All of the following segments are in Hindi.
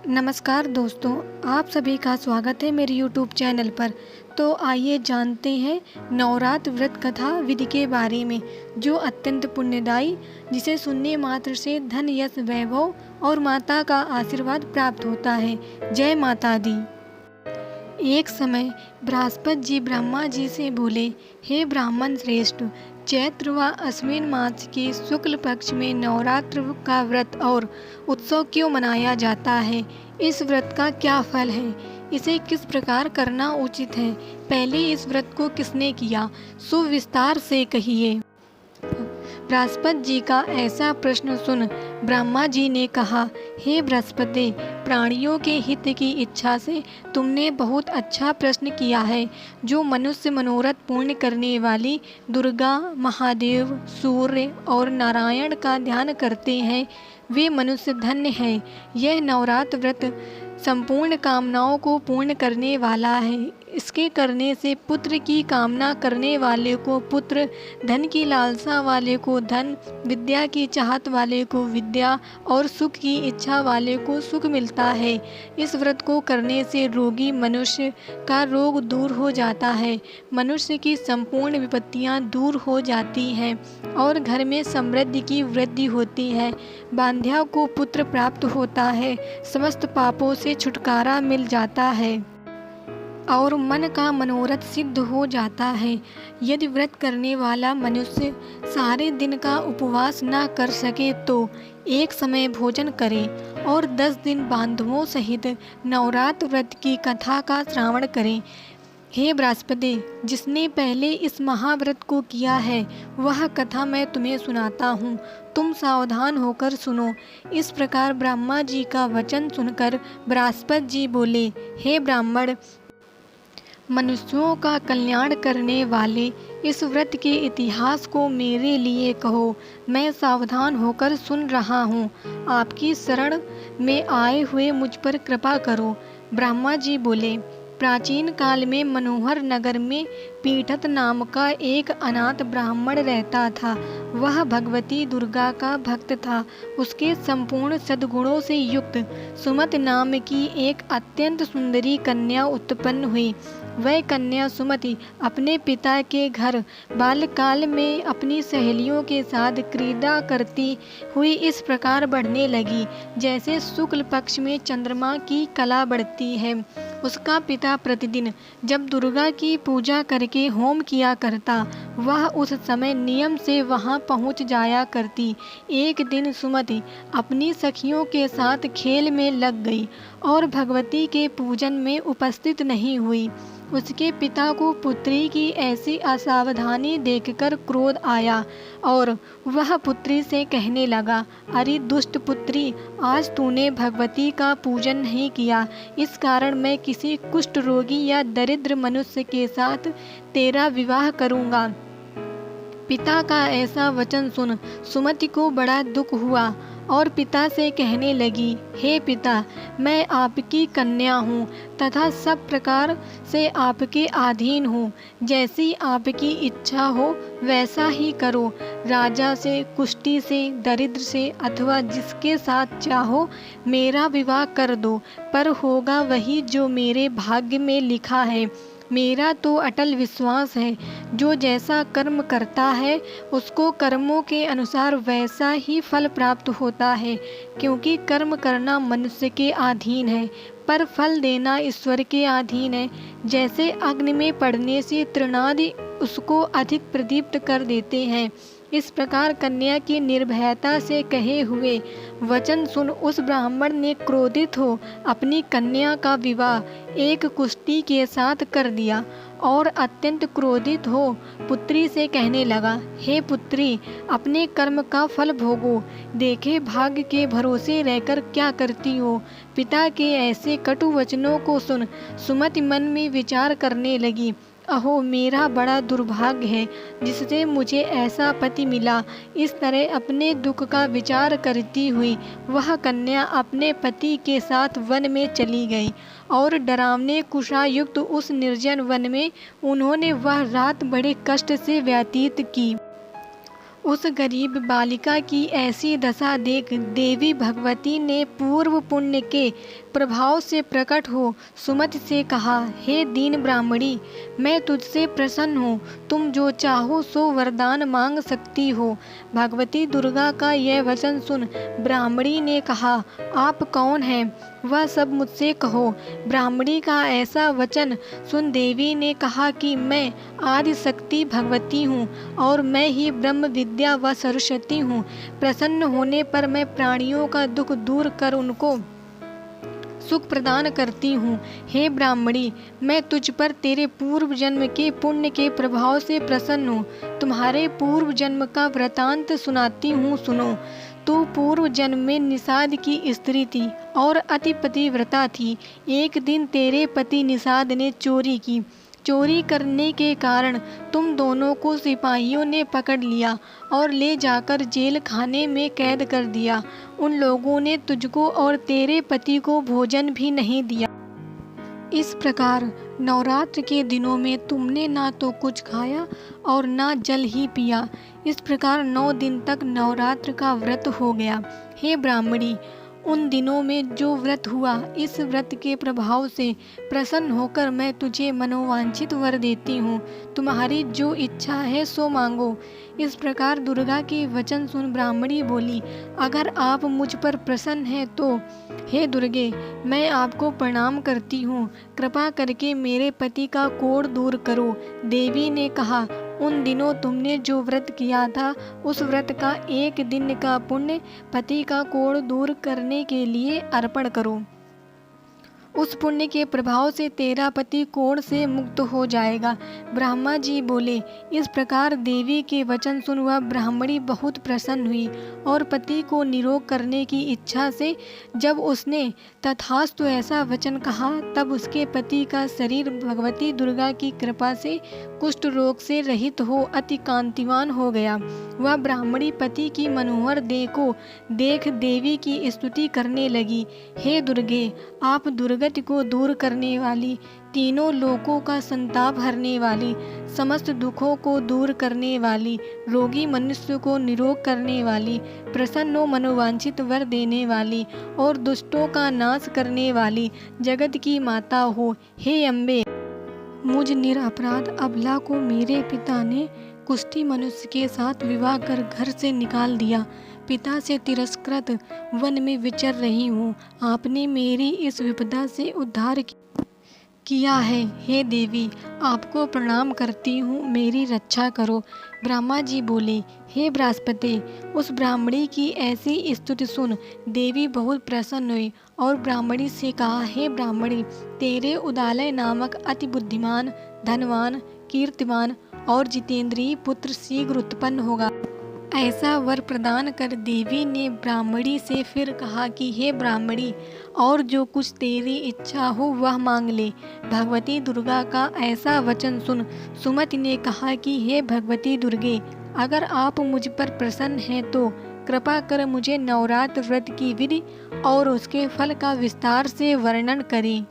नमस्कार दोस्तों, आप सभी का स्वागत है मेरे YouTube चैनल पर। तो आइए जानते हैं नवरात्र व्रत कथा विधि के बारे में, जो अत्यंत पुण्यदायी, जिसे सुनने मात्र से धन यश वैभव और माता का आशीर्वाद प्राप्त होता है। जय माता दी। एक समय बृहस्पति जी ब्रह्मा जी से बोले, हे ब्राह्मण श्रेष्ठ, चैत्र व अश्विन मास के शुक्ल पक्ष में नवरात्र का व्रत और उत्सव क्यों मनाया जाता है? इस व्रत का क्या फल है? इसे किस प्रकार करना उचित है? पहले इस व्रत को किसने किया? सुविस्तार से कहिए। बृहस्पति जी का ऐसा प्रश्न सुन ब्रह्मा जी ने कहा, हे बृहस्पति, प्राणियों के हित की इच्छा से तुमने बहुत अच्छा प्रश्न किया है। जो मनुष्य मनोरथ पूर्ण करने वाली दुर्गा, महादेव, सूर्य और नारायण का ध्यान करते हैं, वे मनुष्य धन्य हैं। यह नवरात्र व्रत संपूर्ण कामनाओं को पूर्ण करने वाला है। इसके करने से पुत्र की कामना करने वाले को पुत्र, धन की लालसा वाले को धन, विद्या की चाहत वाले को विद्या और सुख की इच्छा वाले को सुख मिलता है। इस व्रत को करने से रोगी मनुष्य का रोग दूर हो जाता है, मनुष्य की संपूर्ण विपत्तियां दूर हो जाती हैं और घर में समृद्धि की वृद्धि होती है। बांध्या को पुत्र प्राप्त होता है, समस्त पापों से छुटकारा मिल जाता है और मन का मनोरथ सिद्ध हो जाता है। यदि व्रत करने वाला मनुष्य सारे दिन का उपवास न कर सके तो एक समय भोजन करे और 10 दिन बांधवों सहित नवरात्र व्रत की कथा का श्रवण करे। हे बृहस्पति, जिसने पहले इस महाव्रत को किया है वह कथा मैं तुम्हें सुनाता हूँ, तुम सावधान होकर सुनो। इस प्रकार ब्रह्मा जी का वचन सुनकर बृहस्पति जी बोले, हे ब्राह्मण, मनुष्यों का कल्याण करने वाले इस व्रत के इतिहास को मेरे लिए कहो। मैं सावधान होकर सुन रहा हूँ। आपकी शरण में आए हुए मुझ पर कृपा करो। ब्रह्मा जी बोले, प्राचीन काल में मनोहर नगर में पीठत नाम का एक अनाथ ब्राह्मण रहता था। वह भगवती दुर्गा का भक्त था। उसके संपूर्ण सद्गुणों से युक्त सुमति नाम की एक अत्यंत सुंदरी कन्या उत्पन्न हुई। वह कन्या सुमति अपने पिता के घर बाल्यकाल में अपनी सहेलियों के साथ क्रीड़ा करती हुई इस प्रकार बढ़ने लगी, जैसे शुक्ल पक्ष में चंद्रमा की कला बढ़ती है। उसका पिता प्रतिदिन जब दुर्गा की पूजा करके होम किया करता, वह उस समय नियम से वहां पहुंच जाया करती। एक दिन सुमति अपनी सखियों के साथ खेल में लग गई और भगवती के पूजन में उपस्थित नहीं हुई। उसके पिता को पुत्री की ऐसी असावधानी देखकर क्रोध आया और वह पुत्री से कहने लगा, अरे दुष्ट पुत्री, आज तूने भगवती का पूजन नहीं किया, इस कारण मैं किसी कुष्ठ रोगी या दरिद्र मनुष्य के साथ तेरा विवाह करूँगा। पिता का ऐसा वचन सुन सुमति को बड़ा दुख हुआ और पिता से कहने लगी, हे पिता, मैं आपकी कन्या हूँ तथा सब प्रकार से आपके अधीन हूँ। जैसी आपकी इच्छा हो वैसा ही करो। राजा से, कुष्ठी से, दरिद्र से अथवा जिसके साथ चाहो मेरा विवाह कर दो, पर होगा वही जो मेरे भाग्य में लिखा है। मेरा तो अटल विश्वास है, जो जैसा कर्म करता है उसको कर्मों के अनुसार वैसा ही फल प्राप्त होता है, क्योंकि कर्म करना मनुष्य के अधीन है पर फल देना ईश्वर के अधीन है। जैसे अग्नि में पड़ने से तृणादि उसको अधिक प्रदीप्त कर देते हैं, इस प्रकार कन्या की निर्भयता से कहे हुए वचन सुन उस ब्राह्मण ने क्रोधित हो अपनी कन्या का विवाह एक कुष्ठी के साथ कर दिया और अत्यंत क्रोधित हो पुत्री से कहने लगा, हे पुत्री, अपने कर्म का फल भोगो, देखे भाग्य के भरोसे रहकर क्या करती हो। पिता के ऐसे कटु वचनों को सुन सुमति मन में विचार करने लगी, अहो मेरा बड़ा दुर्भाग्य है जिससे मुझे ऐसा पति मिला। इस तरह अपने दुख का विचार करती हुई वह कन्या अपने पति के साथ वन में चली गई और डरावने कुशायुक्त उस निर्जन वन में उन्होंने वह रात बड़े कष्ट से व्यतीत की। उस गरीब बालिका की ऐसी दशा देख देवी भगवती ने पूर्व पुण्य के प्रभाव से प्रकट हो सुमति से कहा, हे दीन ब्राह्मणी, मैं तुझसे प्रसन्न हूँ। तुम जो चाहो सो वरदान मांग सकती हो। भगवती दुर्गा का यह वचन सुन ब्राह्मणी ने कहा, आप कौन हैं? वह सब मुझसे कहो। ब्राह्मणी का ऐसा वचन सुन देवी ने कहा कि मैं आदि शक्ति भगवती हूँ और मैं ही ब्रह्म विद्या व सरस्वती हूँ। प्रसन्न होने पर मैं प्राणियों का दुख दूर कर उनको सुख प्रदान करती हूँ। हे ब्राह्मणी, मैं तुझ पर तेरे पूर्व जन्म के पुण्य के प्रभाव से प्रसन्न हूँ। तुम्हारे पूर्व जन्म का वृतांत सुनाती हूँ, सुनो। तू पूर्व जन्म में निषाद की स्त्री थी और अति पतिव्रता थी। एक दिन तेरे पति निषाद ने चोरी की। चोरी करने के कारण तुम दोनों को सिपाहियों ने पकड़ लिया और ले जाकर जेल खाने में कैद कर दिया। उन लोगों ने तुझको और तेरे पति को भोजन भी नहीं दिया। इस प्रकार नवरात्र के दिनों में तुमने ना तो कुछ खाया और ना जल ही पिया। इस प्रकार 9 दिन तक नवरात्र का व्रत हो गया। हे ब्राह्मणी, उन दिनों में जो व्रत हुआ, इस व्रत के प्रभाव से प्रसन्न होकर मैं तुझे मनोवांछित वर देती हूँ। तुम्हारी जो इच्छा है सो मांगो। इस प्रकार दुर्गा के वचन सुन ब्राह्मणी बोली, अगर आप मुझ पर प्रसन्न हैं तो हे दुर्गे, मैं आपको प्रणाम करती हूँ। कृपा करके मेरे पति का कोढ़ दूर करो। देवी ने कहा, उन दिनों तुमने जो व्रत किया था, उस व्रत का 1 दिन का पुण्य पति का कोढ़ दूर करने के लिए अर्पण करो। उस पुण्य के प्रभाव से तेरा पति कोढ़ से मुक्त हो जाएगा। ब्रह्मा जी बोले। इस प्रकार देवी के वचन सुन वह ब्राह्मणी बहुत प्रसन्न हुई और पति को निरोग करने की इच्छा से जब उसने तथास्तु ऐसा वचन कहा, तब उसके पति का शरीर भगवती दुर्गा की कृपा से कुष्ठ रोग से रहित हो अति कांतिवान हो गया। वह ब्राह्मणी पति की मनोहर देह को देख देवी की स्तुति करने लगी। हे दुर्गे, आप दुर्गति को दूर करने वाली, तीनों लोकों का संताप हरने वाली, समस्त दुखों को दूर करने वाली, रोगी मनुष्य को निरोग करने वाली, प्रसन्न मनोवांछित वर देने वाली और दुष्टों का नाश करने वाली जगत की माता हो। हे अम्बे, मुझ निरपराध अबला को मेरे पिता ने कुष्ठी मनुष्य के साथ विवाह कर घर से निकाल दिया। पिता से तिरस्कृत वन में विचर रही हूँ। आपने मेरी इस विपदा से उद्धार किया है। हे देवी, आपको प्रणाम करती हूँ, मेरी रक्षा करो। ब्रह्मा जी बोले, हे बृहस्पति, उस ब्राह्मणी की ऐसी स्तुति सुन देवी बहुत प्रसन्न हुई और ब्राह्मणी से कहा, हे ब्राह्मणी, तेरे उदालय नामक अति बुद्धिमान, धनवान, कीर्तिमान और जितेंद्रीय पुत्र शीघ्र उत्पन्न होगा। ऐसा वर प्रदान कर देवी ने ब्राह्मणी से फिर कहा कि हे ब्राह्मणी, और जो कुछ तेरी इच्छा हो वह मांग ले। भगवती दुर्गा का ऐसा वचन सुन सुमति ने कहा कि हे भगवती दुर्गे, अगर आप मुझ पर प्रसन्न हैं तो कृपा कर मुझे नवरात्र व्रत की विधि और उसके फल का विस्तार से वर्णन करें।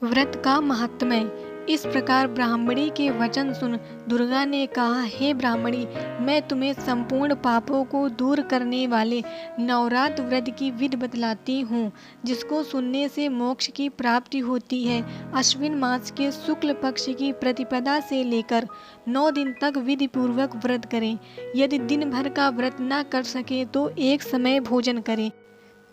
व्रत का महात्म्य। इस प्रकार ब्राह्मणी के वचन सुन दुर्गा ने कहा, हे ब्राह्मणी, मैं तुम्हें संपूर्ण पापों को दूर करने वाले नवरात्र व्रत की विधि बतलाती हूँ, जिसको सुनने से मोक्ष की प्राप्ति होती है। अश्विन मास के शुक्ल पक्ष की प्रतिपदा से लेकर 9 दिन तक विधि पूर्वक व्रत करें। यदि दिन भर का व्रत न कर सके तो एक समय भोजन करें।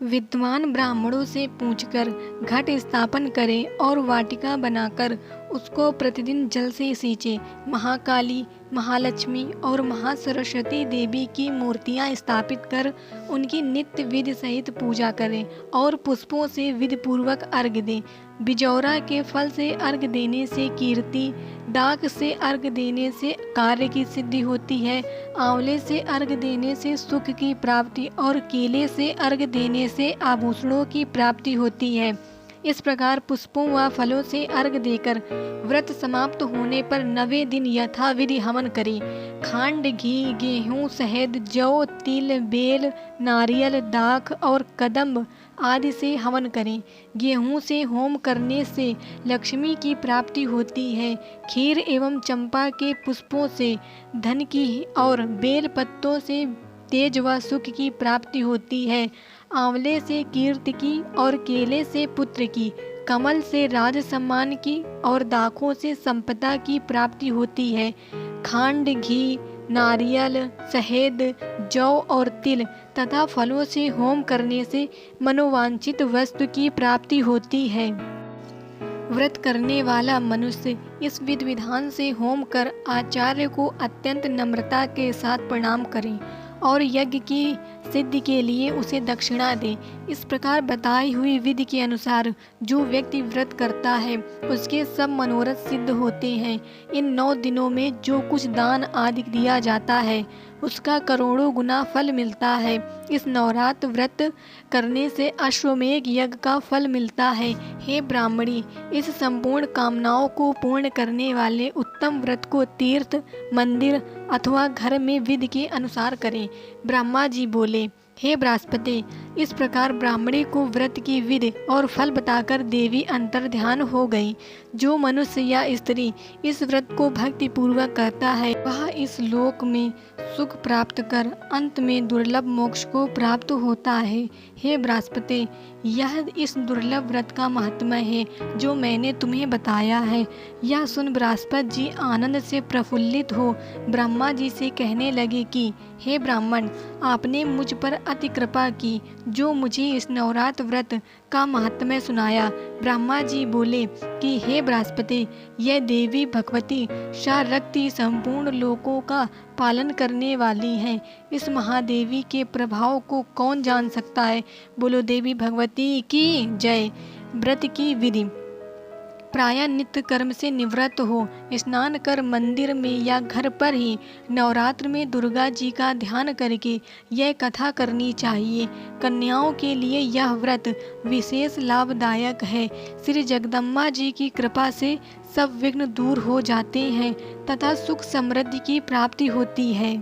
विद्वान ब्राह्मणों से पूछकर घट स्थापन करें और वाटिका बनाकर उसको प्रतिदिन जल से सींचे। महाकाली, महालक्ष्मी और महासरस्वती देवी की मूर्तियां स्थापित कर उनकी नित्य विधि सहित पूजा करें और पुष्पों से विधि पूर्वक अर्घ्य दें। बिजौरा के फल से अर्घ्य देने से कीर्ति, डाक से अर्घ्य देने से कार्य की सिद्धि होती है, आंवले से अर्घ्य देने से सुख की प्राप्ति और केले से अर्घ्य देने से आभूषणों की प्राप्ति होती है। इस प्रकार पुष्पों व फलों से अर्घ्य देकर व्रत समाप्त होने पर 9वें दिन यथाविधि हवन करें। खांड, घी, गेहूँ, शहद, जौ, तिल, बेल, नारियल, दाख और कदम्ब आदि से हवन करें। गेहूं से होम करने से लक्ष्मी की प्राप्ति होती है। खीर एवं चंपा के पुष्पों से धन की और बेल पत्तों से तेज व सुख की प्राप्ति होती है। आंवले से कीर्ति की और केले से पुत्र की, कमल से राज सम्मान की और दाखों से संपदा की प्राप्ति होती है। खांड, घी, नारियल, शहद, जौ और तिल तथा फलों से होम करने से मनोवांछित वस्तु की प्राप्ति होती है। व्रत करने वाला मनुष्य इस विधि विधान से होम कर आचार्य को अत्यंत नम्रता के साथ प्रणाम करें और यज्ञ की सिद्धि के लिए उसे दक्षिणा दे। इस प्रकार बताई हुई विधि के अनुसार जो व्यक्ति व्रत करता है उसके सब मनोरथ सिद्ध होते हैं। इन 9 दिनों में जो कुछ दान आदि दिया जाता है उसका करोड़ों गुना फल मिलता है। इस नवरात्र व्रत करने से अश्वमेघ यज्ञ का फल मिलता है। हे ब्राह्मणी, इस संपूर्ण कामनाओं को पूर्ण करने वाले उत्तम व्रत को तीर्थ, मंदिर अथवा घर में विधि के अनुसार करें। ब्रह्मा जी बोले, हे बृहस्पति, इस प्रकार ब्राह्मणी को व्रत की विधि और फल बताकर देवी अंतर ध्यान हो गई। जो मनुष्य या स्त्री इस व्रत को भक्ति पूर्वक करता है वह इस लोक में सुख प्राप्त कर अंत में दुर्लभ मोक्ष को प्राप्त होता है। हे बृहस्पति, यह इस दुर्लभ व्रत का महात्म्य है जो मैंने तुम्हें बताया है। यह सुन बृहस्पति जी आनंद से प्रफुल्लित हो ब्रह्मा जी से कहने लगे कि हे ब्राह्मण, आपने मुझ पर अति कृपा की जो मुझे इस नवरात्र व्रत का महात्म्य सुनाया। ब्रह्मा जी बोले कि हे बृहस्पति, यह देवी भगवती शारक्ति संपूर्ण लोकों का पालन करने वाली हैं। इस महादेवी के प्रभाव को कौन जान सकता है। बोलो देवी भगवती की जय। व्रत की विधि। प्रायः नित्य कर्म से निवृत्त हो स्नान कर मंदिर में या घर पर ही नवरात्र में दुर्गा जी का ध्यान करके यह कथा करनी चाहिए। कन्याओं के लिए यह व्रत विशेष लाभदायक है। श्री जगदम्बा जी की कृपा से सब विघ्न दूर हो जाते हैं तथा सुख समृद्धि की प्राप्ति होती है।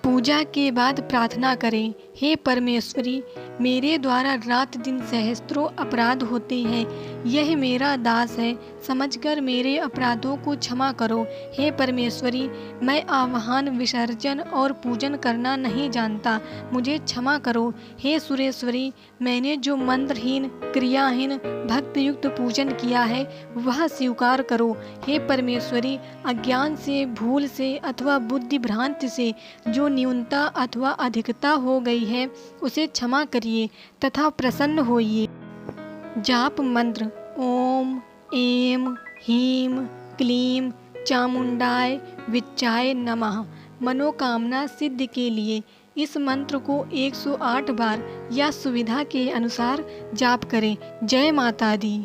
पूजा के बाद प्रार्थना करें, हे परमेश्वरी, मेरे द्वारा रात दिन सहस्त्रों अपराध होते हैं। यह मेरा दास है, समझकर मेरे अपराधों को क्षमा करो। हे परमेश्वरी, मैं आवाहन, विसर्जन और पूजन करना नहीं जानता, मुझे क्षमा करो। हे सुरेश्वरी, मैंने जो मंत्रहीन, क्रियाहीन, भक्तियुक्त पूजन किया है वह स्वीकार करो। हे परमेश्वरी, अज्ञान से, भूल से अथवा बुद्धि भ्रांति से जो न्यूनता अथवा अधिकता हो गई है उसे क्षमा करिए तथा प्रसन्न होइए। जाप मंत्र ओम ऐं ह्रीं क्लीं चामुंडाय विच्चाय नमः। मनोकामना सिद्धि के लिए इस मंत्र को 108 बार या सुविधा के अनुसार जाप करें। जय माता दी।